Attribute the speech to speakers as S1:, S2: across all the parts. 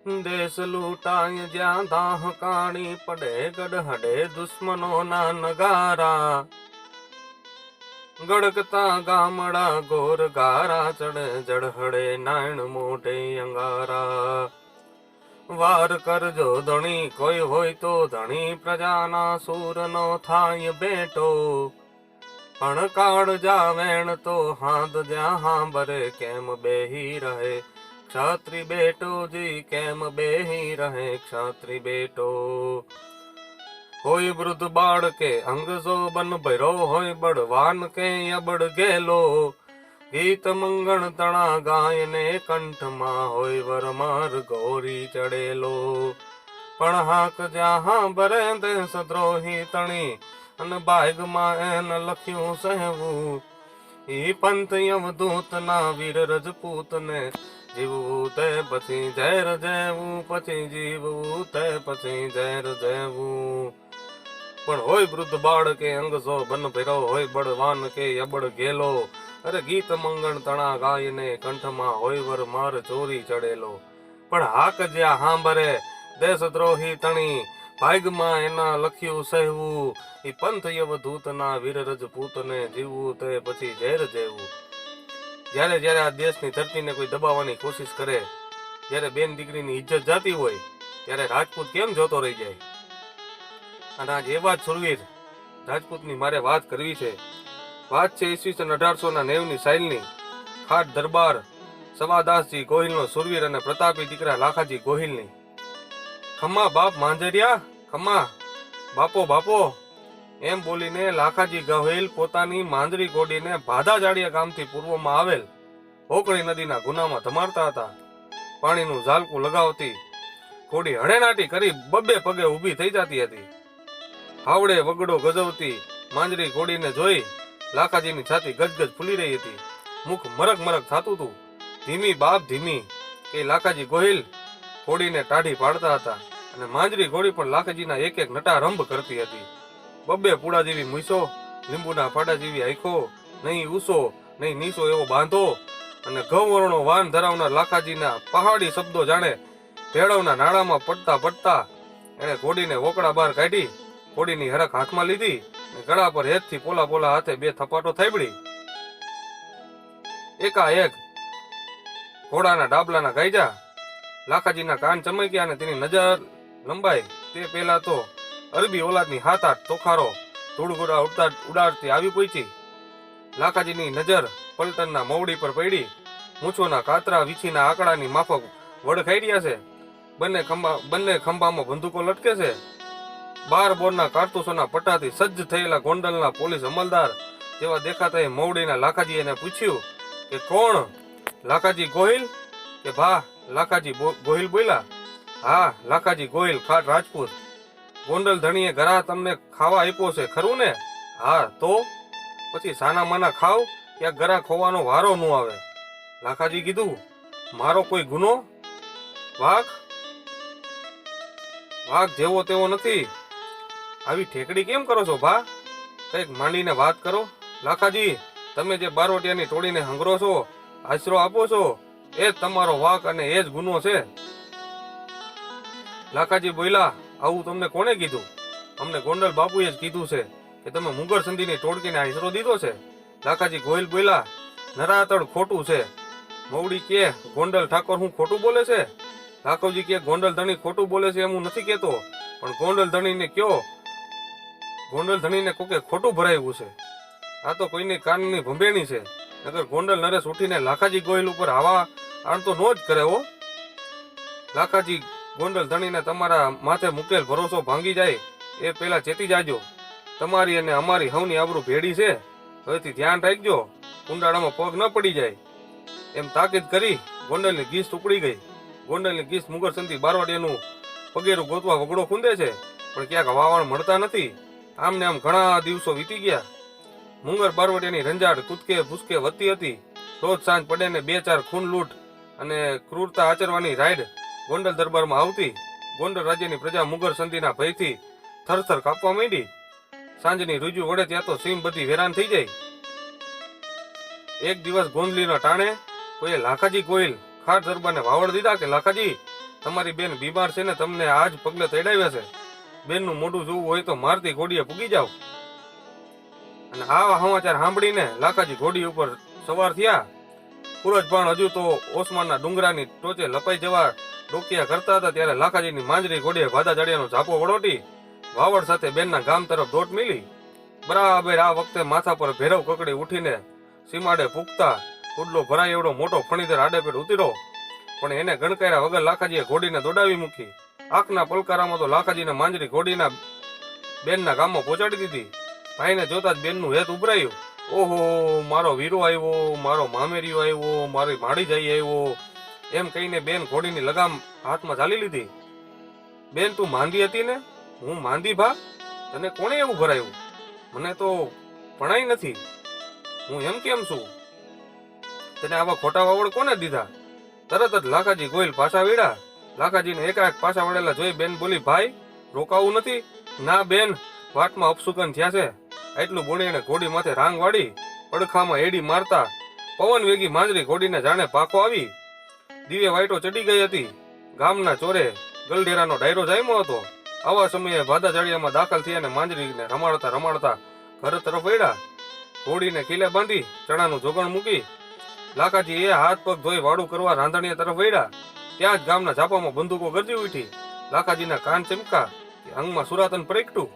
S1: દેશ લૂંટાય જ્યાં દાહ કાણી પડે ગડહડે દુશ્મનોના નગારા ગડગતા ગામડા ગોર ગારા ચડે જડહડે નાયણ મોઢે અંગારા વાર કરજો ધણી કોઈ હોય તો ધણી પ્રજાના સૂરનો થાય બેટો પણ કાળ જાવેણ તો હાથ જ્યાં હાંભરે કેમ બેહી રહે ક્ષત્રિ બેટો જી કેમ બેહી રહે ક્ષત્રિ બેટો હોય વૃદ્ધ બાળ કે અંગજો બન ભૈરો હોય બળવાન કે અબડ ગેલો ગીત મંગણ તણા ગાય ને કંઠમાં હોય વરમાર ગોરી ચડેલો પણ હાક જ્યાં ભરે દેશ દ્રોહી તણી અને બાગમાં એન લખ્યું સહેવું ઈ પંથ યમદૂત ના વીર રજપૂત ને જીવવું તે પછી ઝેર જેવું પછી જીવવું તે પછી ઝેર જેવું પણ હોય વૃદ્ધ બાળ કે અંગસો બન ભેરો હોય બળવાન કે અબડ ગેલો અરે ગીત મંગણ તણા ગાય ને કંઠમાં હોય વર માર ચોરી ચડેલો પણ હાક જ્યાં હાંભરે દેશદ્રોહી તણી ભાગમાં એના લખ્યું સહેવું ઈ પંથ યવધૂતના વીર રજપૂતને જીવવું તે પછી ઝેર જેવું જ્યારે જ્યારે આ દેશની ધરતીને કોઈ દબાવવાની કોશિશ કરે જ્યારે બેન દીકરીની ઇજ્જત જાતી હોય ત્યારે રાજપૂત કેમ જોતો રહી જાય અને આજ એવા જ સુરવીર રાજપૂતની મારે વાત કરવી છે વાત છે ઈસવીસન 1890 સાલની ખાટ દરબાર સવાદાસજી ગોહિલનો સુરવીર અને પ્રતાપી દીકરા લાખાજી ગોહિલની ખમ્મા બાપ માંજરિયા ખમ્મા બાપો બાપો એમ બોલીને લાખાજી ગોહિલ પોતાની માંજરી ઘોડીને ભાદા જાડિયા ગામથી પૂર્વમાં આવેલ હોકળી નદીના ગુનામાં ધમાડતા હતા પાણીનું ઝાલકું લગાવતી ઘોડી હણેનાટી કરી બબ્બે પગે ઊભી થઈ જતી હતી હાવડે વગડો ગજવતી માંજરી ઘોડીને જોઈ લાખાજીની છાતી ગજગજ ફૂલી રહી હતી મુખ મરક મરક થતું હતું ધીમી બાપ ધીમી કે લાખાજી ગોહિલ ઘોડીને ટાઢી પાડતા હતા અને માંજરી ઘોડી પણ લાખાજીના એક એક નટા રંભ કરતી હતી બબ્બે પૂડા જેવી મૂસો લીંબુના ફાડા જેવી આંખો નહીં ઊસો નહીં નીસો એવો બાંધો અને ઘઉંવર્ણો વાન ધરાવનાર લાખાજીના પહાડી શબ્દો જાણે ભેળવના નાળામાં પડતા પડતા એણે ઘોડીને વોકડા બહાર કાઢી ઘોડીની હરખ હાથમાં લીધી ગળા પર હેતથી પોલા પોલા હાથે બે થપાટો થાબડી એકાએક ઘોડાના ડાબલાના ગાયજા લાખાજીના કાન ચમક્યા અને તેની નજર લંબાઈ તે પહેલા તો અરબી ઓલાદની હાથ આઠ તોખારો ધૂળઘોડા ઉડાડતી આવી પહોંચી લાખાજીની નજર પલટનના મવડી પર પડી મૂછોના કાતરા વીછીના આંકડાની માફક વડ ખાઈ છે બંને ખંભામાં બંદૂકો લટકે છે 12 બોરના કારતૂસોના પટ્ટાથી સજ્જ થયેલા ગોંડલના પોલીસ અમલદાર જેવા દેખાતા એ મવડીના લાખાજી એને પૂછ્યું કે કોણ લાખાજી ગોહિલ કે ભા લાખાજી ગોહિલ બોલ્યા હા લાખાજી ગોહિલ ખાટ રાજપૂત ગોંડલ ધણીએ ઘરા તમને ખાવા આપ્યો છે ખરું ને હા તો પછી સાના માના ખાવ ત્યાં ગરા ખોવાનો વારો ન આવે લાખાજી કીધું મારો કોઈ ગુનો વાઘ જેવો તેવો નથી આવી ઠેકડી કેમ કરો છો ભા કઈક માંડીને વાત કરો લાખાજી તમે જે બારવટિયાની ટોળીને હંગરો છો આશરો આપો છો એ જ તમારો વાક અને એ જ ગુનો છે લાખાજી બોલ્યા આવું તમને કોણે કીધું અમને ગોંડલ બાપુએ જ કીધું છે કે તમે મુગર સંધિની ટોળકીને આશરો દીધો છે લાખાજી ગોહિલ બોલ્યા નરાતળ ખોટું છે મવડી કે ગોંડલ ઠાકોર હું ખોટું બોલે છે લાખોજી કે ગોંડલ ધણી ખોટું બોલે છે એમ હું નથી કેતો પણ ગોંડલ ધણીને કયો ગોંડલ ધણીને કોકે ખોટું ભરાયું છે આ તો કોઈની કાનની ભંભેણી છે નગર ગોંડલ નરેશ ઉઠીને લાખાજી ગોહિલ ઉપર આવા આણતો નો જ કરે હો લાખાજી ગોંડલ ધણીને તમારા માથે મુકેલ ભરોસો ભાંગી જાય એ પેલા ચેતી જાજો તમારી અને અમારી હવની આબરૂ ભેડી છે હવેથી ધ્યાન રાખજો કુંડાળામાં પગ ન પડી જાય એમ તાકીદ કરી ગોંડલની ગીસ ઉપડી ગઈ ગોંડલની ગીસ મુગર સંધિ બારવાડિયાનું પગેરું ગોતવા વગડો ખૂંદે છે પણ ક્યાંક વાવણ મળતા નથી આમને આમ ઘણા દિવસો વીતી ગયા મુંગર બારવટિયાની રંજાડ કૂદકે ભૂસકે વધતી હતી રોજ સાંજ પડે ને 2-4 ખૂન લૂંટ અને ક્રૂરતા આચરવાની રાઈડ ગોંડલ દરબારમાં આવતી ગોંડલ રાજ્યની પ્રજા મુગર સંધિના ભયથી થરથર કાપવા માંડી સાંજની રૂજુ વડે ત્યાં તો સીમ બધી વેરાન થઈ જાય એક દિવસ ગોંદલીના ટાણે કોઈએ લાખાજી ગોહિલ ખાટ દરબારને વાવડ દીધા કે લાખાજી તમારી બેન બીમાર છે ને તમને આજ પગલે તેડાવ્યા છે. બેનનું મોઢું જોવું હોય તો મારતી ઘોડીએ પૂગી જાવ. અને આવા સમાચાર સાંભળીને લાખાજી ઘોડી ઉપર સવાર થયા. સૂરજ પણ હજુ તો ઓસમાનના ડુંગરાની ટોચે લપાઈ જવા ડોકિયા કરતા હતા ત્યારે લાખાજીની માંજરી ઘોડીએ ભાદા જાડિયાનો ઝાપો વળોટી વાવડ સાથે બેનના ગામ તરફ દોટ મિલી. બરાબર આ વખતે માથા પર ભેરવ કકડી ઉઠીને સીમાડે પૂગતા કુડલો ભરાય એવડો મોટો ફણીધર આડેપેટ ઉતર્યો. પણ એને ગણકાર્યા વગર લાખાજીએ ઘોડીને દોડાવી મૂકી. આંખના પલકારામાં તો લાખાજીને માંજરી ઘોડીના બેનના ગામમાં પહોંચાડી દીધી. ભાઈને જોતા જ બેનનું હેત ઉભરાયું. ઓહો, મારો વીરો આવ્યો, મારો મામેરિયો આવ્યો, મારી માડી જઈ આવ્યો એમ કહીને બેન ઘોડીની લગામ હાથમાં ચાલી લીધી. બેન તું માંદી હતી ને? હું માંદી ભા? તને કોણે એવું ભરાયું? મને તો ભણાઈ નથી. હું એમ કેમ છું? તને આવા ખોટા વાવડ કોને દીધા? તરત જ લાખાજી ગોયલ પાછા વેડા. લાખાજીને એકાએક પાછા વળેલા જોઈ બેન બોલી, ભાઈ રોકાવું નથી? ના બેન, વાટમાં અપસુકન થયા છે. એટલું બોલી એને ઘોડી માથે રાંગ વાળી પડખામાં એડી મારતા પવન વેગી માંજરી ઘોડીને જાણે પાખો આવી દીવે વાઈટો ચડી ગઈ હતી. ગામના ચોરે ગલઢેરાનો ડાયરો જામ્યો હતો. આવા સમયે ભાદા જાડિયામાં દાખલ થઈ અને માંજરીને રમાડતા રમાડતા ઘર તરફ વળ્યા. ઘોડીને ખીલે બાંધી ચણાનું જોગણ મૂકી લાખાજી એ હાથ પગ ધોઈ વાડું કરવા રાંધણીયા તરફ વળ્યા. ત્યાં જ ગામના ઝાપામાં બંદૂકો ગરજી ઉઠી. લાખાજીના કાન ચમકા, અંગમાં સુરાતન પ્રગટ્યું.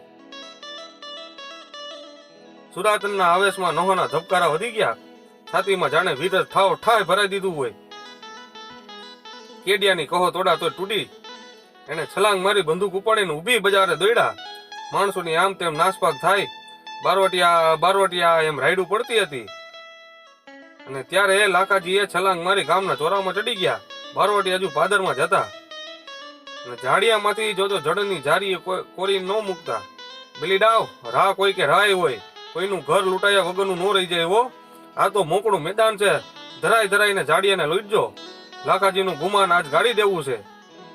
S1: સુરાતનના આવેશમાં નહોના ધબકારા વધી ગયા. છાતીમાં જાણે વીર ઠાવ ઠાય ભરાઈ દીધું હોય. કેડિયાની કહો તોડા તો તૂટી. એને છલાંગ મારી બંદૂક ઉપાડીને ઊભી બજારે દોડ્યા. માણસોની આમ તેમ નાસપાક થાય. બારવટિયા બારવટિયા એમ રાયડું પડતી હતી. અને ત્યારે એ લાખાજીએ છલાંગ મારી ગામના ચોરામાં ચડી ગયા. બારવટી હજુ ભાદરમાં જતા અને ઝાડિયામાંથી જોજો જડની જારી કોરી ન મૂકતા. બિલી ડાવ રા કોઈ કે રાય હોય, કોઈનું ઘર લૂંટાયા વગરનું ન રહી જાય. એવો આ તો મોકળું મેદાન છે. ધરાઈ ધરાઈને ઝાડિયાને લૂંટજો. લાખાજીનું ગુમાન આજ ગાડી દેવું છે.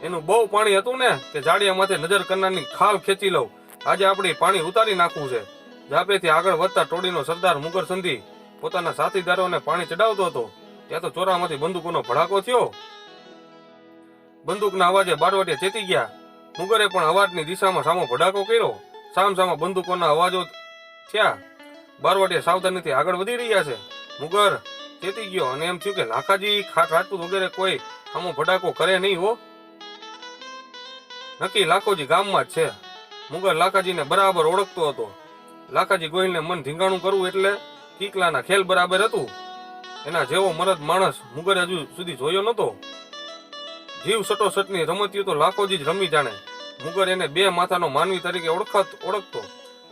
S1: એનું બહુ પાણી હતું ને કે ઝાડિયા માથે નજર કરનારની ખાલ ખેંચી લઉં. આજે આપણે પાણી ઉતારી નાખવું છે. જાપેથી આગળ વધતા ટોળીનો સરદાર મુગર સંધી પોતાના સાથીદારોને પાણી ચડાવતો હતો. ત્યાં તો ચોરામાંથી બંદૂકોનો ભડાકો થયો. બંદૂકના અવાજે બારવટિયા ચેતી ગયા. મુગરે પણ અવાજની દિશામાં સામો ભડાકો કર્યો. સામસામા બંદૂકોના અવાજો થયા. બારવટિયા સાવધાનીથી આગળ વધી રહ્યા છે. મુગર ચેતી ગયો અને એમ થયું કે લાખાજી ખાટ રાજપૂત વગેરે કોઈ સામો ભડાકો કરે નહીં હો. નક્કી લાખોજી ગામમાં જ છે. મુગર લાખાજીને બરાબર ઓળખતો હતો. લાખાજી ગોહિલને મન ધીંગાણું કરવું એટલે કીકલાના ખેલ બરાબર હતું. એના જેવો મરદ માણસ મુગરે હજુ સુધી જોયો નહોતો. જીવ સટોસટની રમતીઓ તો લાખોજી જ રમી જાણે. મુગર એને બે માથાનો માનવી તરીકે ઓળખતો.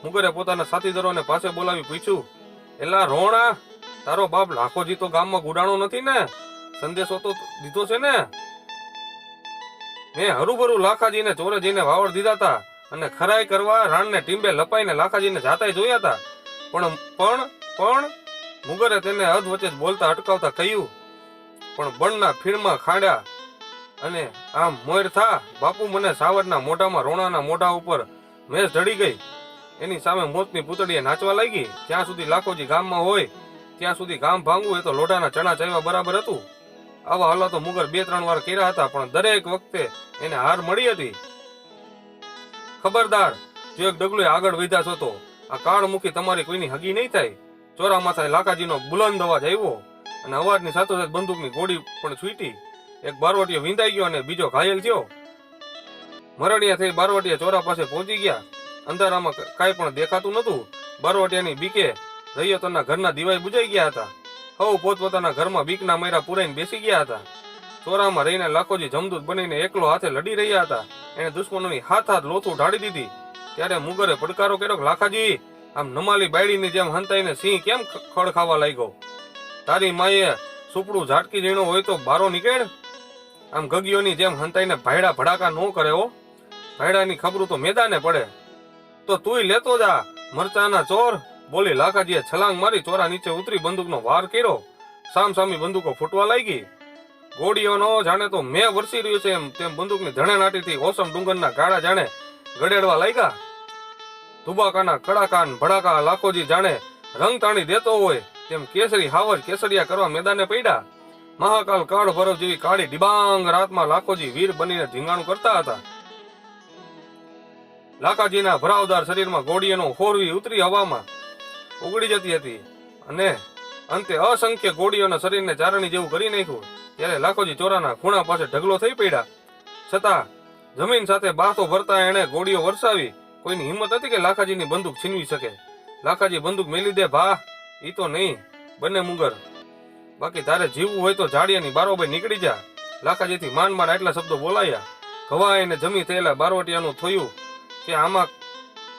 S1: મુગરે પોતાના સાથીદારોને પાસે બોલાવી પૂછ્યું, એલા રોણા, તારો બાપ લાખોજી તો ગામમાં ગુડાણો નથી ને? સંદેશો તો દીધો છે ને? મેં હરુભરું લાખાજીને ચોરે જઈને વાવડ દીધા હતા અને ખરાઈ કરવા રાણને ટીંબે લપાઈને લાખાજીને જાતાય જોયા હતા. પણ મુગરે તેને અધ વચ્ચે જ બોલતા અટકાવતા કહ્યું, પણ બણના ફીણમાં ખાંડ્યા અને આમ મોર થા બાપુ. મને સાવડના મોઢામાં રોણાના મોઢા ઉપર મેસ ઢળી ગઈ. એની સામે મોતની પૂતળીએ નાચવા લાગી. જ્યાં સુધી લાખોજી ગામમાં હોય ત્યાં સુધી ગામ ભાંગવું એ તો લોઢાના ચણા ચાવ્યા બરાબર હતું. આવા હાલાતો મુગર 2-3 વાર કર્યા હતા, પણ દરેક વખતે એને હાર મળી હતી. ખબરદાર, જો એક ડગલું આગળ વધ્યા છો તો આ કાળમુખી તમારી કોઈની હગી નહીં થાય. ચોરામાં થાય લાખાજીનો બુલંદ અવાજ આવ્યો અને અવાજની સાથોસાથ બંદૂકની ગોળી પણ છૂટી. એક બારવટીયો વિંધાઈ ગયો અને બીજો ઘાયલ થયો. મરણિયા થઈ બારવટીયા ચોરા પાસે પહોંચી ગયા. અંધારામાં કાંઈ પણ દેખાતું નહોતું. બારવટીયાની બીકે રૈયતોના ઘરના દીવાઈ બુજાઈ ગયા હતા. સૌ પોતપોતાના ઘરમાં બીકના મૈરા પુરાઈને બેસી ગયા હતા. ચોરામાં રહીને લાખોજી જમદૂત બનીને એકલો હાથે લડી રહ્યા હતા. એને દુશ્મનોની હાથ લોથું ઢાળી દીધી. ત્યારે મુગરે પડકારો કર્યો, લાખાજી, આમ નમાલી બાયડીની જેમ હંતાઈને સિંહ કેમ ખડ ખાવા લાગ્યો? તારી માએ સુપડું ઝાટકી જીણો હોય તો બારો નીકળ. આમ ગગીઓની જેમ હંતાઈને ભાયડા ભડાકા ન કરે હો. ભાયડાની ખબરું તો મેદાને પડે. તો તુંય લેતો જા મરચાના ચોર, બોલી લાખાજીએ છલાંગ મારી ચોરા નીચે ઉતરી બંદૂકનો વાર કર્યો. સામસામી બંદૂકો ફૂટવા લાગી. ગોળીઓનો જાણે તો મેં વરસી રહ્યું છે એમ તેમ બંદૂકની ધણે નાટીથી ઓસમ ડુંગરના ગાળા જાણે ગડેડવા લાગ્યા. ધુબાકાના કડાકાન ભડાકા લાખોજી જાણે રંગ તાણી દેતો હોય તેમ કેસરી હાવજ કેસરિયા કરવા મેદાને પડ્યા. મહાકાલ કાળ ભરવ જેવી કાળી ડિબાંગ રાતમાં લાખોજી વીર બનીને ધીંગાણું કરતા હતા. લાખાજીના ભરાવદાર શરીરમાં ગોળીઓનો હોરવી ઉતરી હવામાં ઉગડી જતી હતી અને અંતે અસંખ્ય ગોળીઓના શરીરને ચારણી જેવું કરી નાખ્યું. ત્યારે લાખોજી ચોરાના ખૂણા પાસે ઢગલો થઈ પડ્યા. છતાં જમીન સાથે બાથો ભરતા એણે ગોળીઓ વરસાવી. કોઈની હિંમત હતી કે લાખાજીની બંદૂક છીનવી શકે. લાખાજી બંદૂક મેલી દે ભા, ઈ તો નહીં બંને મુગર, બાકી તારે જીવવું હોય તો ઝાડિયાની બારોબાઈ નીકળી જા. લાખાજીથી માંડ માંડ આટલા શબ્દો બોલાયા. ઘવાઈને જમી થયેલા બારવટિયાનું થયું કે આમાં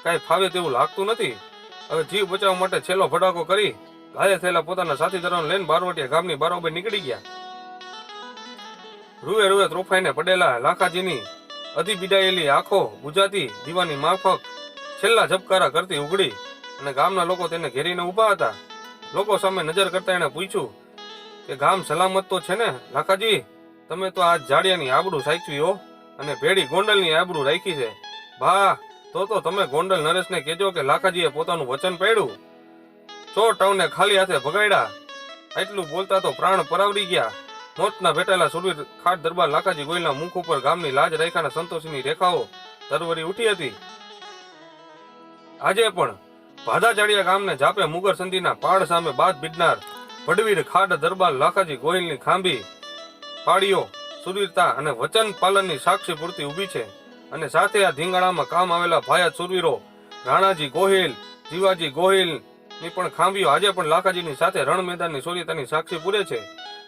S1: કાંઈ ફાવે તેવું લાગતું નથી. હવે જીવ બચાવવા માટે છેલ્લો ભડાકો કરી ઘાયલ થયેલા પોતાના સાથીદારોને લઈને બારવટિયા ગામની બારોબાઈ નીકળી ગયા. રૂએ રૂએ ત્રોફાઈને પડેલા લાખાજીની અધી બિડાયેલી આંખો બુજાતી દીવાની માફક છેલ્લા ઝબકારા કરતી ઉઘડી અને ગામના લોકો તેને ઘેરીને ઊભા હતા. લોકો સામે નજર કરતા એણે પૂછ્યું કે ગામ સલામત તો છે ને લાખાજી? તમે તો આ ઝાડિયાની આબરૂ સાચવી હો અને ભેડી ગોંડલની આબરૂ રાખી છે. ભા, તો તમે ગોંડલ નરેશને કહેજો કે લાખાજીએ પોતાનું વચન પાડ્યું. ચોર ટાઉનને ખાલી હાથે ભગાડ્યા. આટલું બોલતા તો પ્રાણ પરાવરી ગયા. મોતના ભેટાયેલા સુરવીર ખાટ દરબાર લાખાજી ગોયલના મુખ ઉપર ગામની લાજ રાખાના સંતોષની રેખાઓ તરવરી ઉઠી હતી. આજે પણ ભાદાચાડિયા ગામને જાપે મુગર સંધિના પાડ સામે બાદ બિડનાર ભડવીર ખાટ દરબાર લાખાજી ગોહિલની ખાંભી પાડીઓ સુરવીરતા અને વચન પાલનની સાક્ષી પૂરતી ઊભી છે. અને સાથે આ ધીંગાણામાં કામ આવેલા ભાયાત સુરવીરો રાણાજી ગોહિલ, જીવાજી ગોહિલ ની પણ ખાંભીઓ આજે પણ લાખાજીની સાથે રણ મેદાનની શૌર્યતાની સાક્ષી પૂરે છે.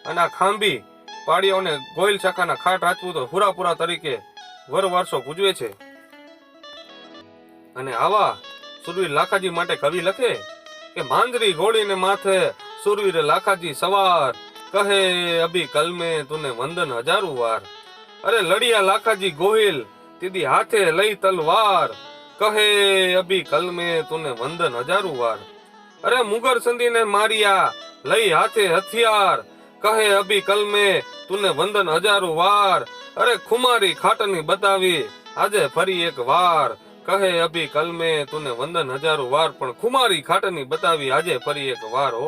S1: અને આ ખાંભી પાડીઓ અને ગોહિલ શાખાના ખાટ રાજપૂતો હુરાપુરા તરીકે વરવારસો પૂજવે છે. અને આવા સુરવીર લાખાજી માટે કવિ લખે કે માંજરી ઘોડીને માથે સુરવીર લાખાજી સવાર, કહે અભી કલ મેં તુને વંદન હજારું વાર. અરે લડિયા લાખાજી ગોહિલ તીધી હાથે લઈ તલવાર, કહે અભી કલ મેં તુને વંદન હજારું વાર. અરે મુગર સંધીને મારિયા લઈ હાથે હથિયાર, કહે અભી કલ મેં તુને વંદન હજારું વાર. અરે ખુમારી ખાટની બતાવી આજે ફરી એક વાર, કહે અભી કલ મેં તુને વંદન હજારું વાર. પણ ખુમારી ખાટની બતાવી આજે ફરી એક વાર હો.